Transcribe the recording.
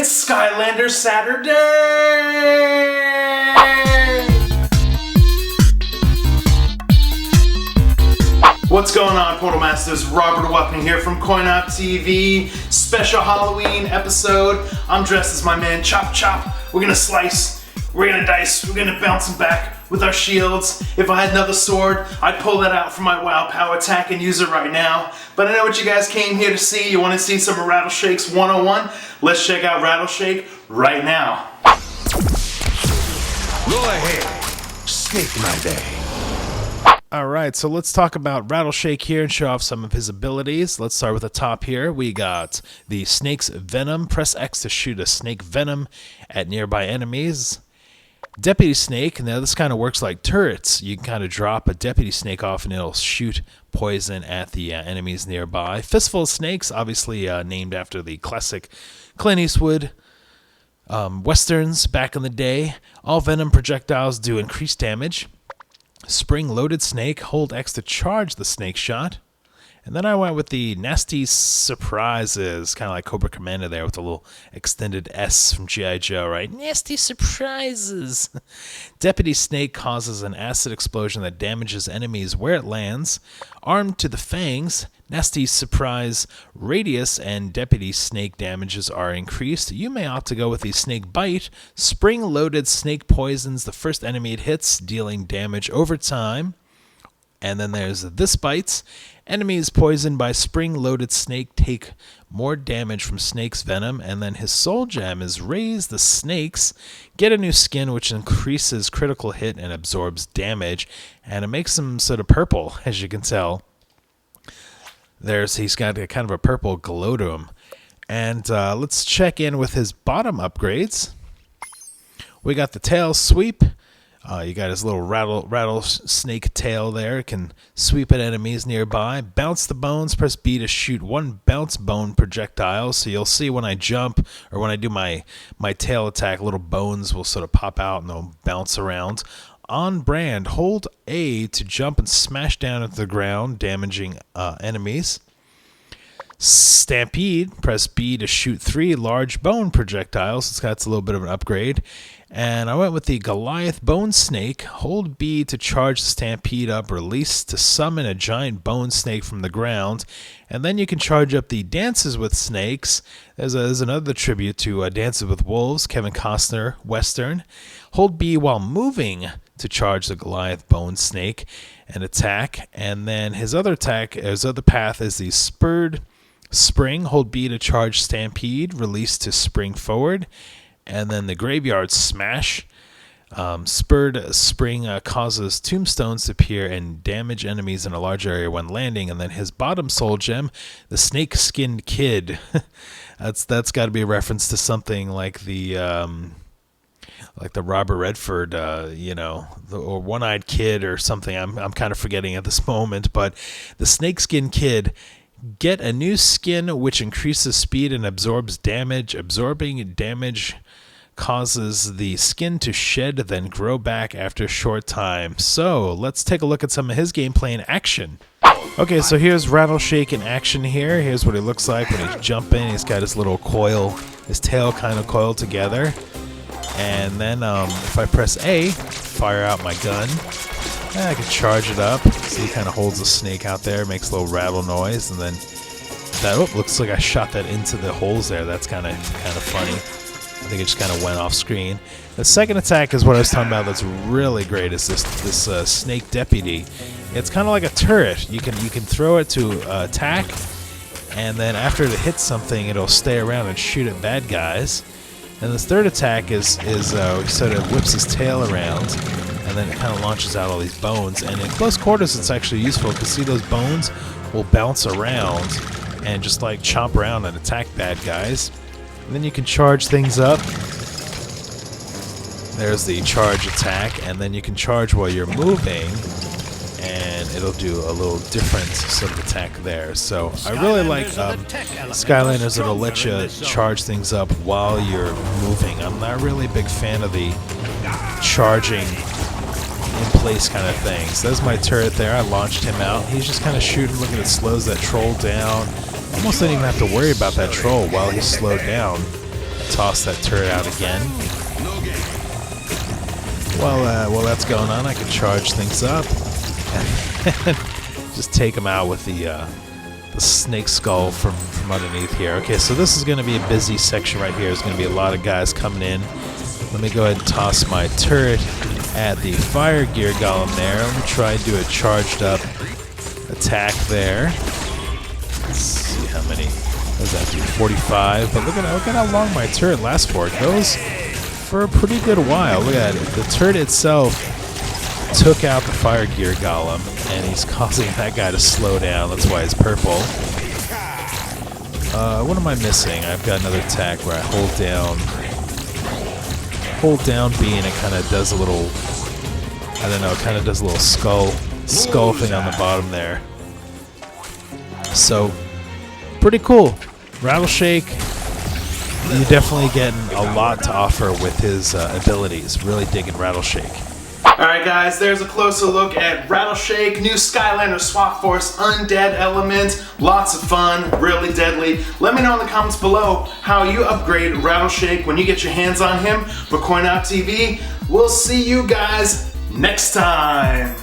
It's Skylanders Saturday! What's going on, Portal Masters? Robert Wapping here from CoinOpTV. Special Halloween episode. I'm dressed as my man Chop Chop. We're gonna slice, we're gonna dice, we're gonna bounce him back with our shields. If I had another sword, I'd pull that out from my WoW power attack and use it right now. But I know what you guys came here to see. You want to see some Rattle Shakes 101? Let's check out Rattle Shake right now. Go ahead, snake my day. Alright, so let's talk about Rattle Shake here and show off some of his abilities. Let's start with the top here. We got the Snake's Venom. Press X to shoot a snake venom at nearby enemies. Deputy Snake, now this kind of works like turrets. You can kind of drop a Deputy Snake off and it'll shoot poison at the enemies nearby. Fistful of Snakes, obviously named after the classic Clint Eastwood westerns back in the day. All venom projectiles do increased damage. Spring-loaded Snake, hold X to charge the snake shot. And then I went with the Nasty Surprises, kind of like Cobra Commander there with a little extended S from G.I. Joe, right? Nasty Surprises! Deputy Snake causes an acid explosion that damages enemies where it lands. Armed to the fangs, Nasty Surprise radius and Deputy Snake damages are increased. You may opt to go with the Snake Bite. Spring-loaded Snake poisons the first enemy it hits, dealing damage over time. And then there's this Bites. Enemies poisoned by spring-loaded snake take more damage from snake's venom, and then his soul gem is Raise the Snakes. Get a new skin which increases critical hit and absorbs damage, and it makes him sort of purple, as you can tell. He's got a kind of a purple glow to him. And let's check in with his bottom upgrades. We got the tail sweep. You got his little rattle snake tail there. It can sweep at enemies nearby. Bounce the bones. Press B to shoot one bounce bone projectile. So you'll see when I jump or when I do my tail attack, little bones will sort of pop out and they'll bounce around. On brand, hold A to jump and smash down into the ground, damaging enemies. Stampede, press B to shoot 3 large bone projectiles. It's a little bit of an upgrade. And I went with the Goliath Bone Snake. Hold B to charge the Stampede up, release to summon a giant bone snake from the ground. And then you can charge up the Dances with Snakes. There's another tribute to Dances with Wolves, Kevin Costner Western. Hold B while moving to charge the Goliath Bone Snake and attack. And then his other path is the Spurred Spring. Hold B to charge Stampede, release to spring forward. And then the Graveyard Smash. Spurred Spring causes tombstones to appear and damage enemies in a large area when landing. And then his bottom soul gem, the Snake-Skinned Kid. That's got to be a reference to something like the Robert Redford, or One-Eyed Kid or something. I'm kind of forgetting at this moment. But the Snake-Skinned Kid. Get a new skin which increases speed and absorbs damage. Absorbing damage causes the skin to shed, then grow back after a short time. So let's take a look at some of his gameplay in action. Okay, so here's Rattle Shake in action here. Here's what he looks like when he's jumping. He's got his little coil, his tail kind of coiled together. And then if I press A, fire out my gun. I can charge it up. See, he kind of holds the snake out there, makes a little rattle noise, and then that looks like I shot that into the holes there. That's kind of funny. I think it just kind of went off screen. The second attack is what I was talking about. That's really great. Is this snake deputy? It's kind of like a turret. You can throw it to attack, and then after it hits something, it'll stay around and shoot at bad guys. And this third attack is he sort of whips his tail around, and then it kind of launches out all these bones. And in close quarters, it's actually useful because see those bones will bounce around and just like chomp around and attack bad guys. And then you can charge things up. There's the charge attack, and then you can charge while you're moving, and it'll do a little different sort of attack there. So I really like Skylanders that'll let you charge things up while you're moving. I'm not really a big fan of the charging in place kind of things. There's my turret there. I launched him out. He's just kind of shooting. Look at it, slows that troll down. Almost didn't even have to worry about that troll while he's slowed down. toss that turret out again. While that's going on, I can charge things up and just take him out with the snake skull from underneath here. Okay, so this is going to be a busy section right here. There's going to be a lot of guys coming in. Let me go ahead and toss my turret at the fire gear golem there. Let me try and do a charged up attack there. Let's see how many does that do. 45. But look at how long my turret lasts for. It goes for a pretty good while. Look at it. The turret itself took out the fire gear golem, and he's causing that guy to slow down. That's why he's purple. What am I missing? I've got another attack where I hold down B, and it kind of does a little, I don't know, it kind of does a little skull thing on the bottom there. So, pretty cool. Rattleshake, you're definitely getting a lot to offer with his abilities. Really digging Rattleshake. Alright guys, there's a closer look at Rattleshake, new Skylanders Swap Force Undead element. Lots of fun, really deadly. Let me know in the comments below how you upgrade Rattleshake when you get your hands on him for CoinOpTV. We'll see you guys next time.